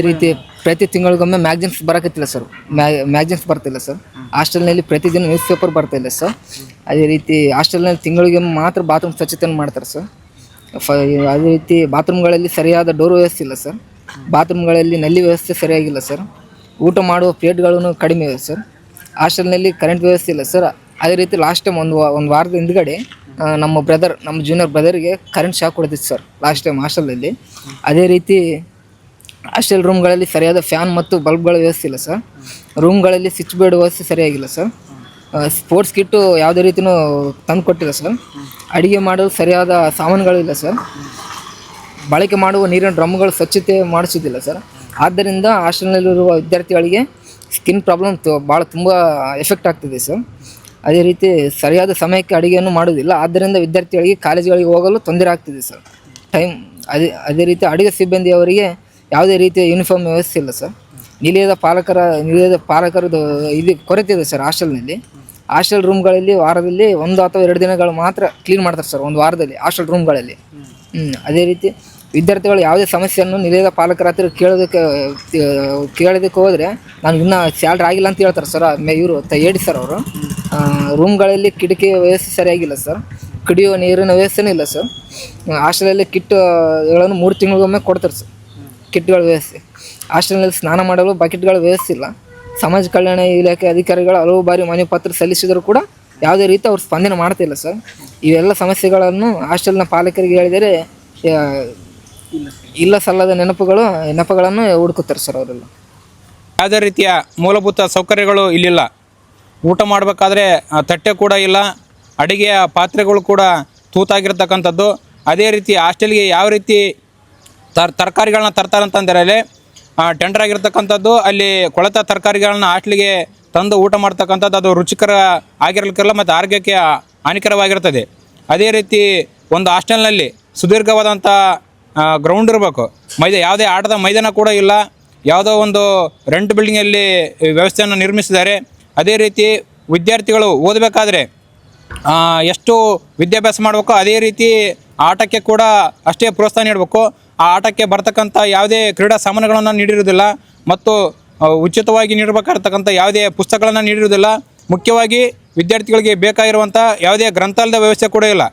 ಈ ರೀತಿ ಪ್ರತಿ ತಿಂಗಳಿಗೊಮ್ಮೆ ಮ್ಯಾಗ್ಝಿನ್ಸ್ ಬರೋಕತ್ತಿಲ್ಲ ಸರ್. ಮ್ಯಾಗ್ಝಿನ್ಸ್ ಬರ್ತಿಲ್ಲ ಸರ್. ಹಾಸ್ಟೆಲ್ನಲ್ಲಿ ಪ್ರತಿದಿನ ನ್ಯೂಸ್ ಪೇಪರ್ ಬರ್ತಾಯಿಲ್ಲ ಸರ್. ಅದೇ ರೀತಿ ಹಾಸ್ಟೆಲ್ನಲ್ಲಿ ತಿಂಗಳಿಗೆ ಮಾತ್ರ ಬಾತ್ರೂಮ್ ಸ್ವಚ್ಛತೆಯನ್ನು ಮಾಡ್ತಾರೆ ಸರ್. ಅದೇ ರೀತಿ ಬಾತ್ರೂಮ್ಗಳಲ್ಲಿ ಸರಿಯಾದ ಡೋರ್ ವ್ಯವಸ್ಥೆ ಇಲ್ಲ ಸರ್. ಬಾತ್ರೂಮ್ಗಳಲ್ಲಿ ನಲ್ಲಿ ವ್ಯವಸ್ಥೆ ಸರಿಯಾಗಿಲ್ಲ ಸರ್. ಊಟ ಮಾಡುವ ಪ್ಲೇಟ್ಗಳನ್ನು ಕಡಿಮೆ ಇವೆ ಸರ್. ಹಾಸ್ಟೆಲ್ನಲ್ಲಿ ಕರೆಂಟ್ ವ್ಯವಸ್ಥೆ ಇಲ್ಲ ಸರ್. ಅದೇ ರೀತಿ ಲಾಸ್ಟ್ ಟೈಮ್ ಒಂದು ವಾರದ ಹಿಂದ್ಗಡೆ ನಮ್ಮ ಜೂನಿಯರ್ ಬ್ರದರ್ಗೆ ಕರೆಂಟ್ ಶಾಕ್ ಹೊಡೆದಿತ್ತು ಸರ್ ಲಾಸ್ಟ್ ಟೈಮ್ ಹಾಸ್ಟೆಲಲ್ಲಿ. ಅದೇ ರೀತಿ ಹಾಸ್ಟೆಲ್ ರೂಮ್ಗಳಲ್ಲಿ ಸರಿಯಾದ ಫ್ಯಾನ್ ಮತ್ತು ಬಲ್ಬ್ಗಳ ವ್ಯವಸ್ಥೆ ಇಲ್ಲ ಸರ್. ರೂಮ್ಗಳಲ್ಲಿ ಸ್ವಿಚ್ ಬೋರ್ಡ್ ವ್ಯವಸ್ಥೆ ಸರಿಯಾಗಿಲ್ಲ ಸರ್. ಸ್ಪೋರ್ಟ್ಸ್ ಕಿಟ್ಟು ಯಾವುದೇ ರೀತಿಯೂ ತಂದು ಕೊಟ್ಟಿಲ್ಲ ಸರ್. ಅಡುಗೆ ಮಾಡಲು ಸರಿಯಾದ ಸಾಮಾನುಗಳಿಲ್ಲ ಸರ್. ಬಳಕೆ ಮಾಡುವ ನೀರಿನ ಡ್ರಮ್ಗಳು ಸ್ವಚ್ಛತೆ ಮಾಡಿಸೋದಿಲ್ಲ ಸರ್. ಆದ್ದರಿಂದ ಹಾಸ್ಟೆಲ್ನಲ್ಲಿರುವ ವಿದ್ಯಾರ್ಥಿಗಳಿಗೆ ಸ್ಕಿನ್ ಪ್ರಾಬ್ಲಮ್ ತುಂಬ ಎಫೆಕ್ಟ್ ಆಗ್ತಿದೆ ಸರ್. ಅದೇ ರೀತಿ ಸರಿಯಾದ ಸಮಯಕ್ಕೆ ಅಡುಗೆಯನ್ನು ಮಾಡೋದಿಲ್ಲ. ಆದ್ದರಿಂದ ವಿದ್ಯಾರ್ಥಿಗಳಿಗೆ ಕಾಲೇಜುಗಳಿಗೆ ಹೋಗಲು ತೊಂದರೆ ಆಗ್ತಿದೆ ಸರ್. ಅದೇ ರೀತಿ ಅಡುಗೆ ಸಿಬ್ಬಂದಿಯವರಿಗೆ ಯಾವುದೇ ರೀತಿಯ ಯೂನಿಫಾರ್ಮ್ ವ್ಯವಸ್ಥೆ ಇಲ್ಲ ಸರ್. ನಿಲಯದ ಪಾಲಕರದ್ದು ಇದು ಕೊರತೆ ಇದೆ ಸರ್ ಹಾಸ್ಟೆಲ್ನಲ್ಲಿ. ಹಾಸ್ಟೆಲ್ ರೂಮ್ಗಳಲ್ಲಿ ವಾರದಲ್ಲಿ 1 ಅಥವಾ 2 ದಿನಗಳು ಮಾತ್ರ ಕ್ಲೀನ್ ಮಾಡ್ತಾರೆ ಸರ್, ಒಂದು ವಾರದಲ್ಲಿ ಹಾಸ್ಟೆಲ್ ರೂಮ್ಗಳಲ್ಲಿ. ಅದೇ ರೀತಿ ವಿದ್ಯಾರ್ಥಿಗಳು ಯಾವುದೇ ಸಮಸ್ಯೆಯನ್ನು ನಿಲಯದ ಪಾಲಕರ ಹತ್ತಿರ ಕೇಳೋದಕ್ಕೆ ಹೋದರೆ ನಾನು ಇನ್ನೂ ಸ್ಯಾಲ್ರಿ ಆಗಿಲ್ಲ ಅಂತ ಹೇಳ್ತಾರೆ ಸರ್. ಇವರು ಹೇಳಿ ಸರ್ ಅವರು. ರೂಮ್ಗಳಲ್ಲಿ ಕಿಟಕಿ ವ್ಯವಸ್ಥೆ ಸರಿಯಾಗಿಲ್ಲ ಸರ್. ಕುಡಿಯುವ ನೀರಿನ ವ್ಯವಸ್ಥೆನೂ ಇಲ್ಲ ಸರ್. ಹಾಸ್ಟೆಲಲ್ಲಿ ಕಿಟ್ಗಳನ್ನು 3 ತಿಂಗಳಿಗೊಮ್ಮೆ ಕೊಡ್ತಾರೆ ಸರ್, ಕಿಟ್ಗಳ ವ್ಯವಸ್ಥೆ. ಹಾಸ್ಟೆಲ್ನಲ್ಲಿ ಸ್ನಾನ ಮಾಡಲು ಬಕೆಟ್ಗಳ ವ್ಯವಸ್ಥೆ ಇಲ್ಲ. ಸಮಾಜ ಕಲ್ಯಾಣ ಇಲಾಖೆ ಅಧಿಕಾರಿಗಳು ಹಲವು ಬಾರಿ ಮನವಿ ಪತ್ರ ಸಲ್ಲಿಸಿದರೂ ಕೂಡ ಯಾವುದೇ ರೀತಿ ಅವ್ರು ಸ್ಪಂದನೆ ಮಾಡ್ತಾಯಿಲ್ಲ ಸರ್. ಇವೆಲ್ಲ ಸಮಸ್ಯೆಗಳನ್ನು ಹಾಸ್ಟೆಲ್ನ ಪಾಲಕರಿಗೆ ಹೇಳಿದರೆ ಇಲ್ಲ ಸಲ್ಲದ ನೆನಪುಗಳನ್ನು ಹುಡುಕುತ್ತಾರೆ ಸರ್ ಅವರೆಲ್ಲ. ಯಾವುದೇ ರೀತಿಯ ಮೂಲಭೂತ ಸೌಕರ್ಯಗಳು ಇಲ್ಲಿಲ್ಲ. ಊಟ ಮಾಡಬೇಕಾದ್ರೆ ತಟ್ಟೆ ಕೂಡ ಇಲ್ಲ. ಅಡುಗೆಯ ಪಾತ್ರೆಗಳು ಕೂಡ ತೂತಾಗಿರ್ತಕ್ಕಂಥದ್ದು. ಅದೇ ರೀತಿ ಹಾಸ್ಟೆಲ್ಗೆ ಯಾವ ರೀತಿ ತರಕಾರಿಗಳನ್ನ ತರ್ತಾರಂತಂದರೆ ಟೆಂಡರ್ ಆಗಿರ್ತಕ್ಕಂಥದ್ದು. ಅಲ್ಲಿ ಕೊಳೆತ ತರಕಾರಿಗಳನ್ನ ಹಾಸ್ಟೆಲ್ಗೆ ತಂದು ಊಟ ಮಾಡ್ತಕ್ಕಂಥದ್ದು. ಅದು ರುಚಿಕರ ಆಗಿರಲಿಕ್ಕಿಲ್ಲ ಮತ್ತು ಆರೋಗ್ಯಕ್ಕೆ ಹಾನಿಕರವಾಗಿರ್ತದೆ. ಅದೇ ರೀತಿ ಒಂದು ಹಾಸ್ಟೆಲ್ನಲ್ಲಿ ಸುದೀರ್ಘವಾದಂಥ ಗ್ರೌಂಡ್ ಇರಬೇಕು. ಯಾವುದೇ ಆಟದ ಮೈದಾನ ಕೂಡ ಇಲ್ಲ. ಯಾವುದೋ ಒಂದು ರೆಂಟ್ ಬಿಲ್ಡಿಂಗಲ್ಲಿ ವ್ಯವಸ್ಥೆಯನ್ನು ನಿರ್ಮಿಸಿದ್ದಾರೆ. ಅದೇ ರೀತಿ ವಿದ್ಯಾರ್ಥಿಗಳು ಓದಬೇಕಾದ್ರೆ ಎಷ್ಟು ವಿದ್ಯಾಭ್ಯಾಸ ಮಾಡಬೇಕು, ಅದೇ ರೀತಿ ಆಟಕ್ಕೆ ಕೂಡ ಅಷ್ಟೇ ಪ್ರೋತ್ಸಾಹ ನೀಡಬೇಕು. ಆ ಆಟಕ್ಕೆ ಬರ್ತಕ್ಕಂಥ ಯಾವುದೇ ಕ್ರೀಡಾ ಸಾಮಾನುಗಳನ್ನು ನೀಡಿರುವುದಿಲ್ಲ ಮತ್ತು ಉಚಿತವಾಗಿ ನೀಡಬೇಕಾಗಿರ್ತಕ್ಕಂಥ ಯಾವುದೇ ಪುಸ್ತಕಗಳನ್ನು ನೀಡಿರುವುದಿಲ್ಲ. ಮುಖ್ಯವಾಗಿ ವಿದ್ಯಾರ್ಥಿಗಳಿಗೆ ಬೇಕಾಗಿರುವಂಥ ಯಾವುದೇ ಗ್ರಂಥಾಲಯದ ವ್ಯವಸ್ಥೆ ಕೂಡ ಇಲ್ಲ.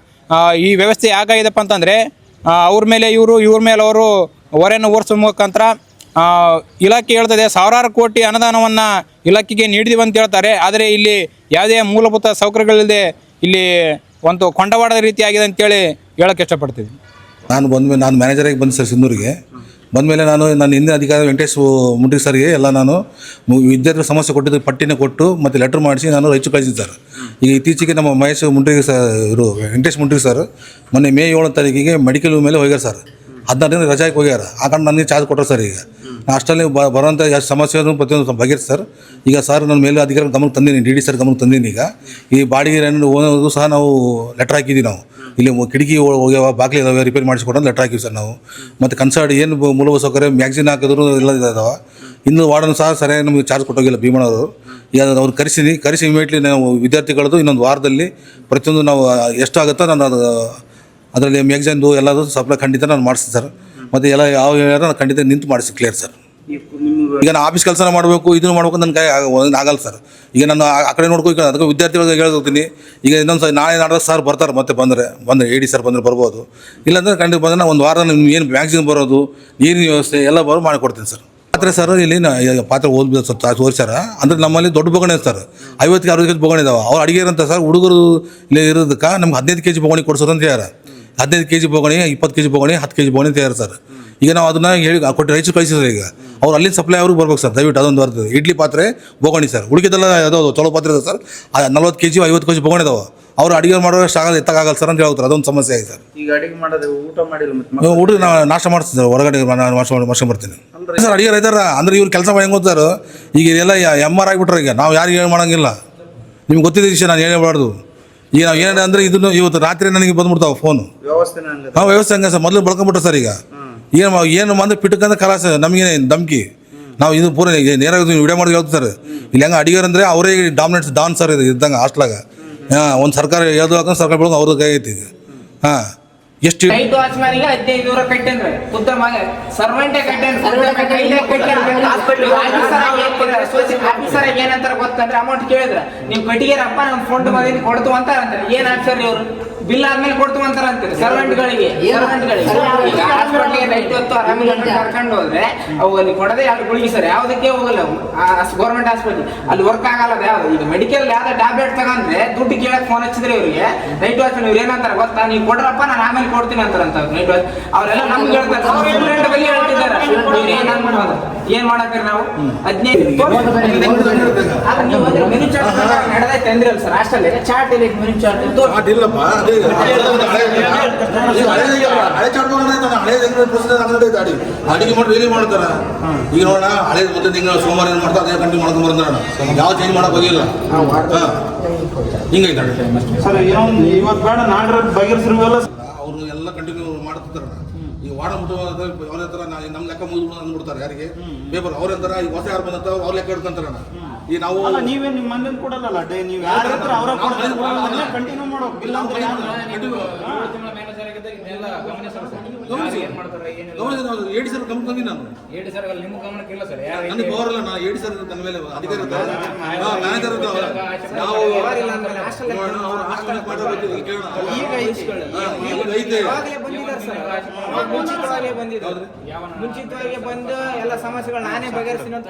ಈ ವ್ಯವಸ್ಥೆ ಯಾಕಾಗಿದೆಪ್ಪ ಅಂತಂದರೆ ಅವ್ರ ಮೇಲೆ ಇವ್ರ ಮೇಲೆ ಅವರು ಹೊರೆಯನ್ನು ಹೊರಿಸುವ ಮುಖಾಂತರ ಇಲಾಖೆ ಹೇಳ್ತದೆ ಸಾವಿರಾರು ಕೋಟಿ ಅನುದಾನವನ್ನು ಇಲಾಖೆಗೆ ನೀಡಿದೀವಿ ಅಂತ ಹೇಳ್ತಾರೆ. ಆದರೆ ಇಲ್ಲಿ ಯಾವುದೇ ಮೂಲಭೂತ ಸೌಕರ್ಯಗಳಿಲ್ಲದೆ ಇಲ್ಲಿ ಒಂದು ಕೊಂಡವಾಡದ ರೀತಿ ಆಗಿದೆ ಅಂತೇಳಿ ಹೇಳೋಕ್ಕೆ ಇಷ್ಟಪಡ್ತೀವಿ. ನಾನು ಮ್ಯಾನೇಜರಾಗಿ ಬಂದೆ ಸರ್ ಸಿಂಧೂರಿಗೆ. ಬಂದಮೇಲೆ ನನ್ನ ಹಿಂದಿನ ಅಧಿಕಾರಿ ವೆಂಕಟೇಶ್ ಮುಂಡ್ರಿ ಸರ್ಗೆ ಎಲ್ಲ ನಾನು ವಿದ್ಯಾರ್ಥಿ ಸಮಸ್ಯೆ ಕೊಟ್ಟಿದ್ದು ಪಟ್ಟಿನ ಕೊಟ್ಟು ಮತ್ತು ಲೆಟ್ರ್ ಮಾಡಿಸಿ ನಾನು ರೈಚೂರು ಕಳಿಸಿದ್ದೆ ಸರ್. ಈಗ ಇತ್ತೀಚೆಗೆ ನಮ್ಮ ಮಹೇಶ್ ಮುಂಡ್ರಿಗೆ ಸರ್ ವೆಂಕಟೇಶ್ ಮುಂಡ್ರಿ ಸರ್ ಮೊನ್ನೆ ಮೇ 7ನೇ ತಾರೀಕಿಗೆ ಮೆಡಿಕಲ್ ಮೇಲೆ ಹೋಗ್ಯಾರ ಸರ್. 16 ದಿನ ರಜಾಕ್ಕೆ ಹೋಗ್ಯಾರ. ಆ ಕಾರಣ ನನಗೆ ಚಾರ್ಜ್ ಕೊಟ್ಟರು ಸರ್. ಈಗ ಅಷ್ಟರಲ್ಲಿ ಬರೋಂಥ ಎಷ್ಟು ಸಮಸ್ಯೆಯನ್ನು ಪ್ರತಿಯೊಂದು ಬಗೆಹರಿಸಿ ಸರ್. ಈಗ ಸರ್ ನನ್ನ ಮೇಲೆ ಅಧಿಕಾರಿ ಗಮನಕ್ಕೆ ತಂದೀನಿ, ಡಿ ಸರ್ ಗಮನಕ್ಕೆ ತಂದೀನಿ. ಈಗ ಈ ಬಾಡಿಗೆ ಓನರ್ಗೂ ಸಹ ನಾವು ಲೆಟ್ರ್ ಹಾಕಿದ್ದೀವಿ. ನಾವು ಇಲ್ಲಿ ಕಿಟಕಿ ಹೋಗ್ಯಾವ, ಬಾಗಿಲು ಇದಾವೆ, ರಿಪೇರಿ ಮಾಡಿಸ್ಕೊಟ್ಟು ಲೆಟ್ರ್ ಹಾಕಿವಿ ಸರ್ ನಾವು. ಮತ್ತು ಕನ್ಸರ್ಡ್ ಏನು ಮೂಲಭೂತ ಸೌಕರ್ಯ ಮ್ಯಾಗ್ಝಿನ್ ಹಾಕಿದ್ರು ಎಲ್ಲ ಇದಾವೆ. ಇನ್ನು ವಾರ್ಡನ್ ಸಹ ಸರಿಯಾಗಿ ನಮಗೆ ಚಾರ್ಜ್ ಕೊಟ್ಟೋಗಿಲ್ಲ ಭೀಮಣ್ಣವರು. ಈಗ ಅವ್ರು ಕರೆಸಿ ಇಮಿಡಿಯೇಟ್ಲಿ ನಾವು ವಿದ್ಯಾರ್ಥಿಗಳದ್ದು ಇನ್ನೊಂದು ವಾರದಲ್ಲಿ ಪ್ರತಿಯೊಂದು ನಾವು ಎಷ್ಟಾಗುತ್ತೋ ನಾನು ಅದರಲ್ಲಿ ಮ್ಯಾಗ್ಝಿನ್ದು ಎಲ್ಲದು ಸಪ್ಲೈ ಖಂಡಿತ ನಾನು ಮಾಡಿಸ್ತೀನಿ ಸರ್. ಮತ್ತು ಎಲ್ಲ ಯಾವ ನಾನು ಖಂಡಿತ ನಿಂತು ಮಾಡಿಸಿ ಕ್ಲಿಯರ್ ಸರ್. ಈಗ ನಾನು ಆಫೀಸ್ ಕೆಲಸ ಮಾಡಬೇಕು, ಇದನ್ನು ಮಾಡ್ಬೇಕು, ನನ್ನ ಕೈ ಆಗಲ್ಲ ಸರ್. ಈಗ ನಾನು ಆ ಕಡೆ ನೋಡ್ಕೊ ಅದಕ್ಕೆ ವಿದ್ಯಾರ್ಥಿಗಳಿಗೆ ಹೇಳ್ತೀನಿ. ಈಗ ಇನ್ನೊಂದು ಸರ್ ನಾಳೆ ನಾಡ್ದು ಸರ್ ಬರ್ತಾರೆ, ಮತ್ತೆ ಬಂದರೆ AD ಸರ್ ಬಂದರೆ ಬರ್ಬೋದು. ಇಲ್ಲಾಂದರೆ ಖಂಡಿತ ಬಂದರೆ ಒಂದು ವಾರ ನಿಮ್ಗೆ ಏನು ಮ್ಯಾಗ್ಝಿನ್ ಬರೋದು, ನೀರಿನ ವ್ಯವಸ್ಥೆ ಎಲ್ಲ ಮಾಡಿಕೊಡ್ತೀನಿ ಸರ್. ಪಾತ್ರೆ ಸರ್ ಇಲ್ಲಿ ಪಾತ್ರೆ ಓದ್ಬೋದು ಸ್ವಲ್ಪ ತೋರಿಸ್ಯಾರ. ಅಂದರೆ ನಮ್ಮಲ್ಲಿ ದೊಡ್ಡ ಬೊಗಣೆ ಸರ್, 50-60 ಕೆಜಿ ಬೊಗಣೆ ಇದಾವೆ. ಅವ್ರು ಅಡುಗೆ ಇರಂತ ಸರ್ ಹುಡುಗರು ಇಲ್ಲಿ ಇರೋದಕ್ಕೆ ನಮ್ಗೆ 15 ಕೆಜಿ ಬೊಗಣೆ ಕೊಡ್ಸೋದು ಅಂತ ಹೇಳ್ಯಾರ. 15 ಕೆಜಿ ಬೊಗಣೆ, 20 ಕೆಜಿ ಬೊಗಣೆ, 10 ಕೆಜಿ ಬೊಗಣೆ ಅಂತ ಹೇಳ್ಯಾರ ಸರ್. ಈಗ ನಾವು ಅದನ್ನು ಹೇಳಿ ಕೊಟ್ಟು ರೈಚೂರು ಕಳಿಸಿದ್ರೆ ಈಗ ಅವ್ರು ಅಲ್ಲಿಂದ ಸಪ್ಲೈ ಅವ್ರಿಗೆ ಬರ್ಬೇಕು ಸರ್. ದಯವಿಟ್ಟು ಅದೊಂದು ಬರ್ತದೆ. ಇಡ್ಲಿ ಪಾತ್ರೆ ಬೊಗಣಿ ಸರ್, ಉಳಿಕೆದೆಲ್ಲ ಅದು ಚಲೋ ಪಾತ್ರೆ ಇದೆ ಸರ್. 40 ಕೆಜಿ 50 ಕೆಜಿ ಬೊಗಣೆ ಇದಾವೆ. ಅವ್ರು ಅಡುಗೆ ಮಾಡೋಷ್ಟು ಆಗಲ್ಲ, ಎತ್ತಕ್ಕಾಗಲ್ಲ ಸರ್ ಅಂತ ಹೇಳ್ತಾರೆ. ಅದೊಂದು ಸಮಸ್ಯೆ ಆಗಿದೆ ಸರ್. ಈಗ ಅಡುಗೆ ಮಾಡೋದು ಊಟ ಮಾಡಿಲ್ಲ, ಊಟ ನಾವು ನಾಶ ಮಾಡ್ತೀನಿ ಸರ್, ಹೊರಗಡೆ ಮಾಡ್ಕೊಂಡ್ಬರ್ತೀನಿ ಸರ್. ಅಡುಗೆ ರೈತಾರ ಅಂದ್ರೆ ಇವ್ರು ಕೆಲಸ ಮಾಡಿ ಹೆಂಗೆ ಗೊತ್ತಾರು. ಈಗ ಇದೆಲ್ಲ MR ಆಗಿಬಿಟ್ರೆ ಈಗ ನಾವು ಯಾರಿಗೆ ಏನು ಮಾಡೋಂಗಿಲ್ಲ. ನಿಮ್ಗೆ ಗೊತ್ತಿದೆ ವಿಷಯ, ನಾನು ಹೇಳಬಾರ್ದು. ಈಗ ನಾವು ಏನಿದೆ ಅಂದರೆ ಇದನ್ನು ಇವತ್ತು ರಾತ್ರಿ ನನಗೆ ಬಂದ್ಬಿಡ್ತಾವೆ ಫೋನು. ವ್ಯವಸ್ಥೆ ಹಂಗೆ ಸರ್, ಮೊದಲು ಬಳ್ಕೊಂಬಿಟ್ರೆ ಸರ್. ಈಗ ಏನು ಬಂದು ಪಿಟಕಂದ್ರೆ ಕಲಾಸ ನಮಗೆ ಧಮ್ಕಿ. ನಾವು ಇದು ಪೂರ ನೇರಾಗಿ ವಿಡಿಯೋ ಮಾಡಿ ಹೇಳ್ತಾರೆ. ಇಲ್ಲಿ ಹೆಂಗೆ ಅಡಿಗೆರು ಅಂದರೆ ಅವರೇ ಡಾನ್ ಸರ್ ಇದು ಇದ್ದಂಗೆ ಹಾಸ್ಟ್ಲಾಗ. ಒಂದು ಸರ್ಕಾರ ಯಾವುದು ಹಾಕೊಂಡು ಸರ್ಕಾರ ಬೆಳಗ್ಗೆ ಅವ್ರದ್ದು ಕೈ ಐತಿ ಈಗ. ಎಷ್ಟು ನೈಟ್ ವಾಚ್ಮ್ಯಾನಿಗೆ 1500 ಕಟ್ಟೇನ್ರಿ ಖುದ್ದ ಮಗ ಸರ್ವೆಂಟೇ ಆಫೀಸರ್ ಏನಂತಾರ ಗೊತ್ತಂದ್ರೆ ಅಮೌಂಟ್ ಕೇಳಿದ್ರ ನೀವು ಕಟ್ಟಿಗೆರಪ್ಪ ನಮ್ ಫೋನ್ ಮಗನಿಗೆ ಕೊಡ್ತು ಅಂತಾರಂತಾರೆ. ಏನ್ ಆಫೀಸರ್ ಇವ್ರು ಬಿಲ್ ಆದ್ಮೇಲೆ ಕೊಡ್ತು ಅಂತಾರ ಅಂತಾರೆ ಸರ್ವೆಂಟ್ಗಳಿಗೆ. ಈಗ ಹಾಸ್ಪಿಟ್ಲಿಗೆ ನೈಟ್ ಹೊತ್ತು ಆರಾಮಿಗೆ ಕರ್ಕೊಂಡು ಹೋದ್ರೆ ಅವು ಅಲ್ಲಿ ಕೊಡದೆ ಅಲ್ಲಿ ಗುಳಿಗೆ ಸರ್ ಯಾವ್ದಕ್ಕೆ ಹೋಗಲ್ಲ ಗೌರ್ಮೆಂಟ್ ಹಾಸ್ಪಿಟಲ್ ಅಲ್ಲಿ ವರ್ಕ್ ಆಗಲ್ಲ ಯಾವ್ದು. ಈಗ ಮೆಡಿಕಲ್ ಯಾವ್ದು ಟ್ಯಾಬ್ಲೆಟ್ ತಗೊಂಡ್ರೆ ದುಡ್ಡು ಕೇಳಕ್ ಫೋನ್ ಹಚ್ಚಿದ್ರೆ ಇವ್ರಿಗೆ ನೈಟ್ ವಾಚ್ ಇವ್ರು ಏನಂತಾರ ಗೊತ್ತಾ, ನೀವು ಕೊಡ್ರಪ್ಪ ನಾನು ಆಮೇಲೆ ಕೊಡ್ತೀನಿ ಅಂತಾರಂತ ನೈಟ್ ವಾಚ್. ಅವರೆಲ್ಲ ನಮ್ಗೆ ಹೇಳ್ತಾರೆ ಬಲ್ಲಿ ಹೇಳ್ತಿದ್ದಾರೆ ಏನ್ ಮಾಡಕ್ರಿ ನಾವು 15 ಮೆನು ಚಾರ್ಟ್ ನಡೆದೈತೆ ಅಂದ್ರೆ ಸರ್ ಹಾಸ್ಟೆಲ್ ಚಾರ್ಟ್ ಇಲ್ಲ ಮೆನು ಚಾರ್ಟ್ ಇಲ್ಲಪ್ಪ ಅಡಿಗೆ ಮಾಡಿ ರಿಲೀವ್ ಮಾಡ್ತಾರ. ಈಗ ನೋಡೋಣ ಹಳೆ ಮೊದಲು ತಿಂಗಳು ಸೋಮವಾರ ಏನು ಮಾಡ್ತಾರೆ ಅದೇ ಕಂಟಿನ್ಯೂ ಮಾಡ್ಕೊಂಡು ಬರ್ತಾರ. ಯಾವ ಚೇಂಜ್ ಮಾಡಕ್ ಹೋಗಿಲ್ಲ. ಹಿಂಗೈತೆ ಸರ್ ಇವತ್ತು ಬೇಡ ನಾಡ್ರ ಬಗೆಹರಿಸಿರುವಲ್ಲ ಅವರು ಎಲ್ಲ ಕಂಟಿನ್ಯೂ ಮಾಡ್ತಿರ್ತಾರ. ಈಗ ವಾಡ ಮುಟ್ಟ ಅವ್ರ ಹತ್ರ ನಮ್ಮ ಲೆಕ್ಕ ಮುಗಿದು ಅಂದ್ಬಿಡ್ತಾರೆ. ಯಾರಿಗೆ ಪೇಪರ್ ಅವ್ರ ಹತ್ರ ಈಗ ಹೊಸ ಯಾರು ಬಂದಂತ ಅವ್ರ ಲೆಕ್ಕ ಹಿಡ್ಕೊಂತಾರ. ಈಗ ನಾವು ನೀವೇ ನಿಮ್ಮ ಮಂದಿನ ಕೊಡಲ್ಲ ಡೇ ನೀವು ಯಾರ ಹತ್ರ ಅವ್ರ ಕಂಟಿನ್ಯೂ ಮಾಡೋ ಬಿಲ್ ಅಂದ್ರೆ ಏಡಿ ಸರ್ ಗಮನ ತಂದಿ ನಾನು ನನಗೆ ಪವರ್ ಇಲ್ಲ. ನಾನು ಏಡಿ ಸರ್ ನನ್ನ ಮೇಲೆ ಅಧಿಕಾರಿ ಮ್ಯಾನೇಜರ್ ನಾವು ಮುಂಚಿತವಾಗಿ ಬಂದು ಎಲ್ಲ ಸಮಸ್ಯೆಗಳು ನಾನೇ ಬಗೆಹರಿಸ್ತೀನಿ ಅಂತ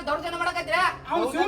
ದೌರ್ಜನ್ಯ ಮಾಡಕತ್ತೀರ ಸಮಸ್ಯೆ